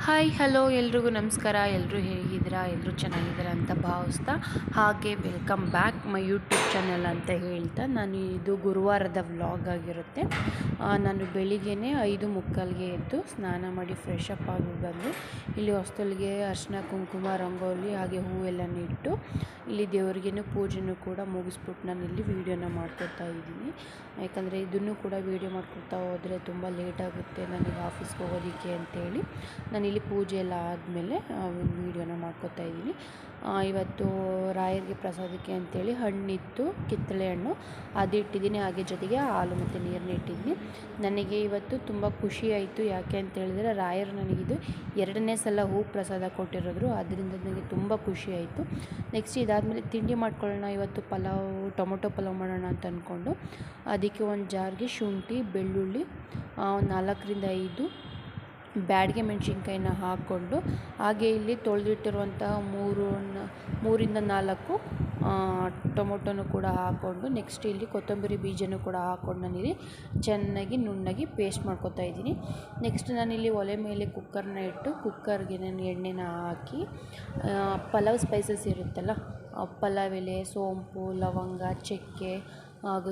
Hi hello ಎಲ್ರಿಗೂ ನಮಸ್ಕಾರ. ಎಲ್ಲರೂ ಹೇಗಿದ್ದೀರಾ? ಎಲ್ಲರೂ ಚೆನ್ನಾಗಿದ್ದೀರಾ ಅಂತ ಭಾವಿಸ್ತಾ, ಹಾಗೆ welcome back my YouTube channel ಅಂತ ಹೇಳ್ತಾ, ನಾನು ಇದು ಗುರುವಾರದ ವ್ಲಾಗ್ ಆಗಿರುತ್ತೆ. ನಾನು ಬೆಳಿಗ್ಗೆನೇ 5:45ಗೆ ಎದ್ದು ಸ್ನಾನ ಮಾಡಿ ಫ್ರೆಶ್ ಅಪ್ ಆಗಿ ಬಂದು ಇಲ್ಲಿ ಹೊಸ್ತಲಿಗೆ ಅರಿಶಿನ ಕುಂಕುಮ ರಂಗೋಲಿ ಹಾಗೆ ಹೂವೆಲ್ಲನೂ ಇಟ್ಟು ಇಲ್ಲಿ ದೇವರಿಗೇನು ಪೂಜೆನೂ ಕೂಡ ಮುಗಿಸ್ಬಿಟ್ಟು ನಾನು ಇಲ್ಲಿ ವೀಡಿಯೋನ ಮಾಡ್ಕೊತಾ ಇದ್ದೀನಿ. ಯಾಕಂದರೆ ಇದನ್ನು ಕೂಡ ವೀಡಿಯೋ ಮಾಡ್ಕೊತಾ ಹೋದರೆ ತುಂಬ ಲೇಟ್ ಆಗುತ್ತೆ ನನಗೆ ಆಫೀಸ್ಗೆ ಹೋಗೋದಕ್ಕೆ ಅಂತೇಳಿ ನಾನಿಲ್ಲಿ ಪೂಜೆ ಎಲ್ಲ ಆದಮೇಲೆ ವೀಡಿಯೋನ ಮಾಡ್ಕೊತಾ ಇದ್ದೀನಿ. ಇವತ್ತು ರಾಯರಿಗೆ ಪ್ರಸಾದಕ್ಕೆ ಅಂತೇಳಿ ಹಣ್ಣಿತ್ತು, ಕಿತ್ತಳೆ ಹಣ್ಣು ಅದು ಇಟ್ಟಿದ್ದೀನಿ. ಹಾಗೆ ಜೊತೆಗೆ ಹಾಲು ಮತ್ತು ನೀರನ್ನ ಇಟ್ಟಿದ್ದೀನಿ. ನನಗೆ ಇವತ್ತು ತುಂಬ ಖುಷಿ ಆಯಿತು. ಯಾಕೆ ಅಂತ ಹೇಳಿದರೆ ರಾಯರು ನನಗಿದು 2ನೇ ಸಲ ಹೂ ಪ್ರಸಾದ ಕೊಟ್ಟಿರೋದ್ರು, ಅದರಿಂದ ನನಗೆ ತುಂಬ ಖುಷಿ ಆಯಿತು. ನೆಕ್ಸ್ಟ್ ಇದಾದಮೇಲೆ ತಿಂಡಿ ಮಾಡ್ಕೊಳ್ಳೋಣ. ಇವತ್ತು ಟೊಮೊಟೊ ಪಲಾವ್ ಮಾಡೋಣ ಅಂತ ಅಂದ್ಕೊಂಡು ಅದಕ್ಕೆ ಒಂದು ಜಾರ್ಗೆ ಶುಂಠಿ, ಬೆಳ್ಳುಳ್ಳಿ, 4ರಿಂದ 5 ಬ್ಯಾಡಗೆ ಮೆಣಸಿನ್ಕಾಯಿನ ಹಾಕ್ಕೊಂಡು, ಹಾಗೆ ಇಲ್ಲಿ ತೊಳೆದಿಟ್ಟಿರುವಂತಹ 3ರಿಂದ 4 ಟೊಮೊಟೊನು ಕೂಡ ಹಾಕ್ಕೊಂಡು, ನೆಕ್ಸ್ಟ್ ಇಲ್ಲಿ ಕೊತ್ತಂಬರಿ ಬೀಜನೂ ಕೂಡ ಹಾಕ್ಕೊಂಡು ನಾನಿಲ್ಲಿ ಚೆನ್ನಾಗಿ ನುಣ್ಣಗೆ ಪೇಸ್ಟ್ ಮಾಡ್ಕೊತಾ ಇದ್ದೀನಿ. ನೆಕ್ಸ್ಟ್ ನಾನಿಲ್ಲಿ ಒಲೆ ಮೇಲೆ ಕುಕ್ಕರ್ನ ಇಟ್ಟು ಕುಕ್ಕರ್ಗೆ ನಾನು ಎಣ್ಣೆನ ಹಾಕಿ ಪಲಾವ್ ಸ್ಪೈಸಸ್ ಇರುತ್ತಲ್ಲ, ಪಲಾವ್ ಎಲೆ, ಸೋಂಪು, ಲವಂಗ, ಚಕ್ಕೆ ಹಾಗೂ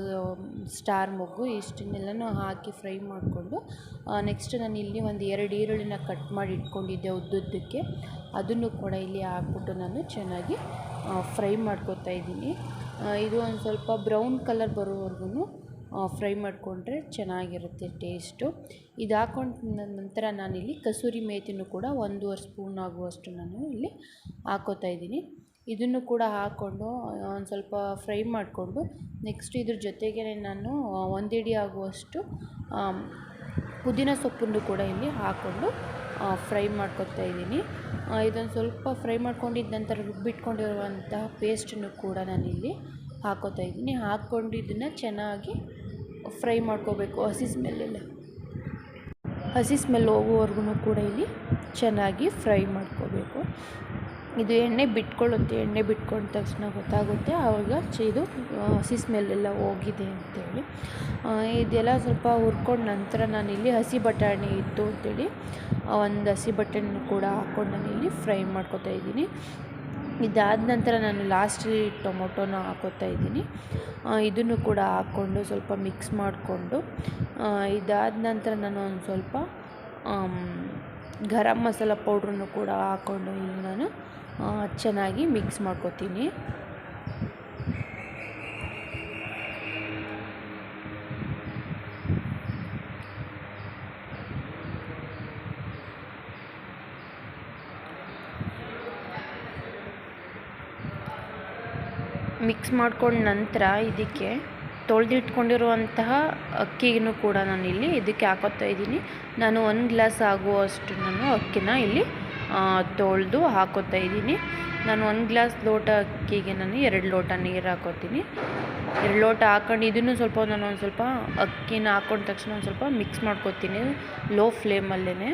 ಸ್ಟಾರ್ ಮೊಗ್ಗು ಇಷ್ಟನ್ನೆಲ್ಲನೂ ಹಾಕಿ ಫ್ರೈ ಮಾಡಿಕೊಂಡು, ನೆಕ್ಸ್ಟ್ ನಾನು ಇಲ್ಲಿ ಒಂದು 2 ಈರುಳ್ಳಿನ ಕಟ್ ಮಾಡಿ ಇಟ್ಕೊಂಡಿದ್ದೆ ಉದ್ದುದ್ದಕ್ಕೆ, ಅದನ್ನು ಕೂಡ ಇಲ್ಲಿ ಹಾಕ್ಬಿಟ್ಟು ನಾನು ಚೆನ್ನಾಗಿ ಫ್ರೈ ಮಾಡ್ಕೊತಾ ಇದ್ದೀನಿ. ಇದು ಒಂದು ಸ್ವಲ್ಪ ಬ್ರೌನ್ ಕಲರ್ ಬರೋವರೆಗೂ ಫ್ರೈ ಮಾಡಿಕೊಂಡ್ರೆ ಚೆನ್ನಾಗಿರುತ್ತೆ ಟೇಸ್ಟು. ಇದು ಹಾಕ್ಕೊಂಡ ನಂತರ ನಾನಿಲ್ಲಿ ಕಸೂರಿ ಮೇಥಿನೂ ಕೂಡ 1.5 ಸ್ಪೂನ್ ಆಗುವಷ್ಟು ನಾನು ಇಲ್ಲಿ ಹಾಕ್ಕೋತಾ ಇದ್ದೀನಿ. ಇದನ್ನು ಕೂಡ ಹಾಕ್ಕೊಂಡು ಒಂದು ಸ್ವಲ್ಪ ಫ್ರೈ ಮಾಡಿಕೊಂಡು, ನೆಕ್ಸ್ಟ್ ಇದ್ರ ಜೊತೆಗೆ ನಾನು 1 ಹಿಡಿ ಆಗುವಷ್ಟು ಪುದೀನ ಸೊಪ್ಪನ್ನು ಕೂಡ ಇಲ್ಲಿ ಹಾಕ್ಕೊಂಡು ಫ್ರೈ ಮಾಡ್ಕೊತಾ ಇದ್ದೀನಿ. ಇದೊಂದು ಸ್ವಲ್ಪ ಫ್ರೈ ಮಾಡ್ಕೊಂಡಿದ್ದ ನಂತರ ರುಬ್ಬಿಟ್ಕೊಂಡಿರುವಂತಹ ಪೇಸ್ಟನ್ನು ಕೂಡ ನಾನಿಲ್ಲಿ ಹಾಕ್ಕೋತಾ ಇದ್ದೀನಿ. ಹಾಕ್ಕೊಂಡು ಇದನ್ನು ಚೆನ್ನಾಗಿ ಫ್ರೈ ಮಾಡ್ಕೋಬೇಕು. ಹಸಿ ಸ್ಮೆಲ್ ಹೋಗುವವರೆಗೂ ಕೂಡ ಇಲ್ಲಿ ಚೆನ್ನಾಗಿ ಫ್ರೈ ಮಾಡ್ಕೋಬೇಕು. ಇದು ಎಣ್ಣೆ ಬಿಟ್ಕೊಳ್ಳುತ್ತೆ. ಎಣ್ಣೆ ಬಿಟ್ಕೊಂಡ ತಕ್ಷಣ ಗೊತ್ತಾಗುತ್ತೆ ಆವಾಗ ಇದು ಹಸಿ ಸ್ಮೆಲ್ಲೆಲ್ಲ ಹೋಗಿದೆ ಅಂತೇಳಿ. ಇದೆಲ್ಲ ಸ್ವಲ್ಪ ಹುರ್ಕೊಂಡ ನಂತರ ನಾನಿಲ್ಲಿ ಹಸಿ ಬಟಾಣಿ ಇತ್ತು ಅಂತೇಳಿ ಒಂದು ಹಸಿ ಬಟಾಣಿನ ಕೂಡ ಹಾಕ್ಕೊಂಡು ನಾನಿಲ್ಲಿ ಫ್ರೈ ಮಾಡ್ಕೊತಾ ಇದ್ದೀನಿ. ಇದಾದ ನಂತರ ನಾನು ಲಾಸ್ಟಲ್ಲಿ ಟೊಮೊಟೊನ ಹಾಕ್ಕೋತಾ ಇದ್ದೀನಿ. ಇದನ್ನು ಕೂಡ ಹಾಕ್ಕೊಂಡು ಸ್ವಲ್ಪ ಮಿಕ್ಸ್ ಮಾಡಿಕೊಂಡು, ಇದಾದ ನಂತರ ನಾನು ಒಂದು ಸ್ವಲ್ಪ ಗರಂ ಮಸಾಲ ಪೌಡ್ರನ್ನು ಕೂಡ ಹಾಕ್ಕೊಂಡು ಇಲ್ಲಿ ನಾನು ಚೆನ್ನಾಗಿ ಮಿಕ್ಸ್ ಮಾಡ್ಕೊತೀನಿ. ಮಿಕ್ಸ್ ಮಾಡ್ಕೊಂಡ ನಂತರ ಇದಕ್ಕೆ ತೊಳೆದಿಟ್ಕೊಂಡಿರುವಂತಹ ಅಕ್ಕಿನೂ ಕೂಡ ನಾನಿಲ್ಲಿ ಇದಕ್ಕೆ ಹಾಕೋತಾ ಇದ್ದೀನಿ. ನಾನು 1 ಗ್ಲಾಸ್ ಆಗುವಷ್ಟು ನಾನು ಅಕ್ಕಿನ ಇಲ್ಲಿ ತೊಳೆದು ಹಾಕೋತಾ ಇದ್ದೀನಿ. ನಾನು 1 ಗ್ಲಾಸ್ ಲೋಟ ಅಕ್ಕಿಗೆ ನಾನು 2 ಲೋಟ ನೀರು ಹಾಕೋತೀನಿ. 2 ಲೋಟ ಹಾಕೊಂಡು ಇದನ್ನು ನಾನು ಒಂದು ಸ್ವಲ್ಪ ಅಕ್ಕಿನ ಹಾಕೊಂಡ ತಕ್ಷಣ ಒಂದು ಸ್ವಲ್ಪ ಮಿಕ್ಸ್ ಮಾಡ್ಕೊತೀನಿ ಲೋ ಫ್ಲೇಮಲ್ಲೇ.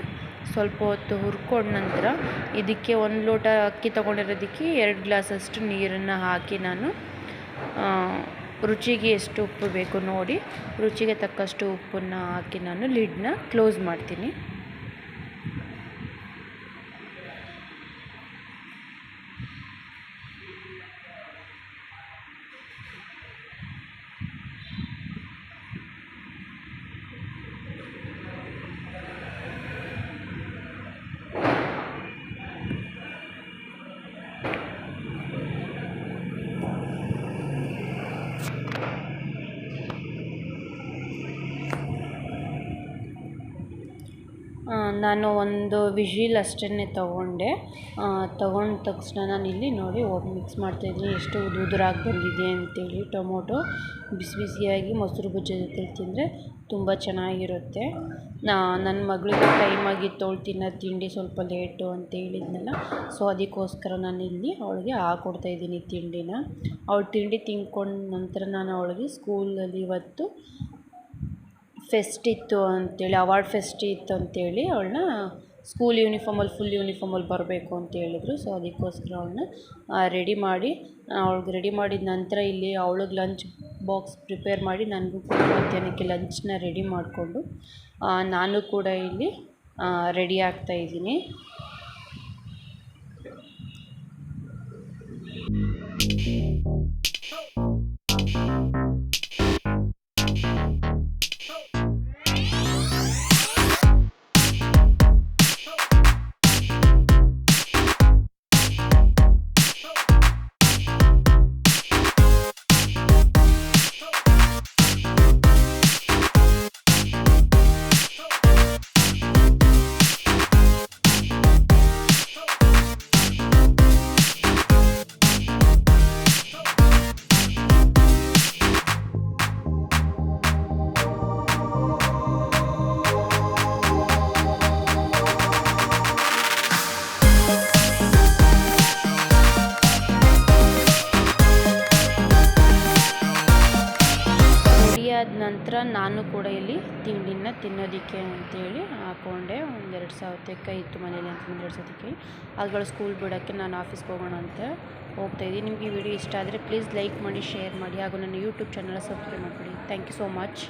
ಸ್ವಲ್ಪ ಹೊತ್ತು ಹುರ್ಕೊಂಡ ನಂತರ ಇದಕ್ಕೆ 1 ಲೋಟ ಅಕ್ಕಿ ತೊಗೊಂಡಿರೋದಕ್ಕೆ 2 ಗ್ಲಾಸಷ್ಟು ನೀರನ್ನು ಹಾಕಿ ನಾನು ರುಚಿಗೆ ಎಷ್ಟು ಉಪ್ಪು ಬೇಕು ನೋಡಿ, ರುಚಿಗೆ ತಕ್ಕಷ್ಟು ಉಪ್ಪನ್ನು ಹಾಕಿ ನಾನು ಲಿಡ್ನ ಕ್ಲೋಸ್ ಮಾಡ್ತೀನಿ. ನಾನು ಒಂದು ವಿಷಿಲ್ ಅಷ್ಟೇ ತಗೊಂಡ ತಕ್ಷಣ ನಾನಿಲ್ಲಿ ನೋಡಿ ಮಿಕ್ಸ್ ಮಾಡ್ತಾಯಿದ್ದೀನಿ ಎಷ್ಟು ಉದುರಾಗಿ ಬಂದಿದೆ ಅಂತೇಳಿ. ಟೊಮೊಟೊ ಬಿಸಿ ಬಿಸಿಯಾಗಿ ಮೊಸರು ಬಜ್ಜಿ ಜೊತೆ ತಿಂದರೆ ತುಂಬ ಚೆನ್ನಾಗಿರುತ್ತೆ. ನನ್ನ ಮಗಳಿಗೆ ಟೈಮ್ ಆಗಿತ್ತು, ಅವಳು ತಿನ್ನೋ ತಿಂಡಿ ಸ್ವಲ್ಪ ಲೇಟು ಅಂತ ಹೇಳಿದ್ನಲ್ಲ, ಸೊ ಅದಕ್ಕೋಸ್ಕರ ನಾನಿಲ್ಲಿ ಅವಳಿಗೆ ಹಾಕ್ಕೊಡ್ತಾಯಿದ್ದೀನಿ ತಿಂಡಿನ. ಅವಳು ತಿಂಡಿ ತಿಂದ್ಕೊಂಡ ನಂತರ ನಾನು ಅವಳಿಗೆ ಸ್ಕೂಲಲ್ಲಿ ಇವತ್ತು ಫೆಸ್ಟ್ ಇತ್ತು ಅಂತೇಳಿ, ಅವಾರ್ಡ್ ಫೆಸ್ಟ್ ಇತ್ತು ಅಂತೇಳಿ ಅವಳನ್ನ ಸ್ಕೂಲ್ ಯೂನಿಫಾರ್ಮಲ್ಲಿ ಫುಲ್ ಯೂನಿಫಾರ್ಮಲ್ಲಿ ಬರಬೇಕು ಅಂತ ಹೇಳಿದ್ರು. ಸೊ ಅದಕ್ಕೋಸ್ಕರ ಅವಳನ್ನ ರೆಡಿ ಮಾಡಿ, ಅವಳಿಗೆ ರೆಡಿ ಮಾಡಿದ ನಂತರ ಇಲ್ಲಿ ಅವಳಿಗೆ ಲಂಚ್ ಬಾಕ್ಸ್ ಪ್ರಿಪೇರ್ ಮಾಡಿ ನನಗೂ ಕೂಡ ಮಧ್ಯಾಹ್ನಕ್ಕೆ ಲಂಚ್ನ ರೆಡಿ ಮಾಡಿಕೊಂಡು ನಾನು ಕೂಡ ಇಲ್ಲಿ ರೆಡಿ ಆಗ್ತಾಯಿದ್ದೀನಿ. ಆದ ನಂತರ ನಾನು ಕೂಡ ಇಲ್ಲಿ ತಿಂಡಿನ ತಿನ್ನೋದಕ್ಕೆ ಅಂತೇಳಿ ಹಾಕ್ಕೊಂಡೆ. 2 ಸೌತೆಕಾಯಿ ಇತ್ತು ಮನೇಲಿ ಅಂತ 2 ಸೌತೆಕಾಯಿ. ಅವುಗಳು ಸ್ಕೂಲ್ ಬಿಡೋಕ್ಕೆ ನಾನು ಆಫೀಸ್ಗೆ ಹೋಗೋಣ ಅಂತ ಹೋಗ್ತಾಯಿದ್ದೀನಿ. ನಿಮಗೆ ಈ ವಿಡಿಯೋ ಇಷ್ಟ ಆದರೆ ಪ್ಲೀಸ್ ಲೈಕ್ ಮಾಡಿ, ಶೇರ್ ಮಾಡಿ ಹಾಗೂ ನನ್ನ ಯೂಟ್ಯೂಬ್ ಚಾನಲ್ ಸಬ್ಸ್ಕ್ರೈಬ್ ಮಾಡಿಬಿಡಿ. Thank you so much.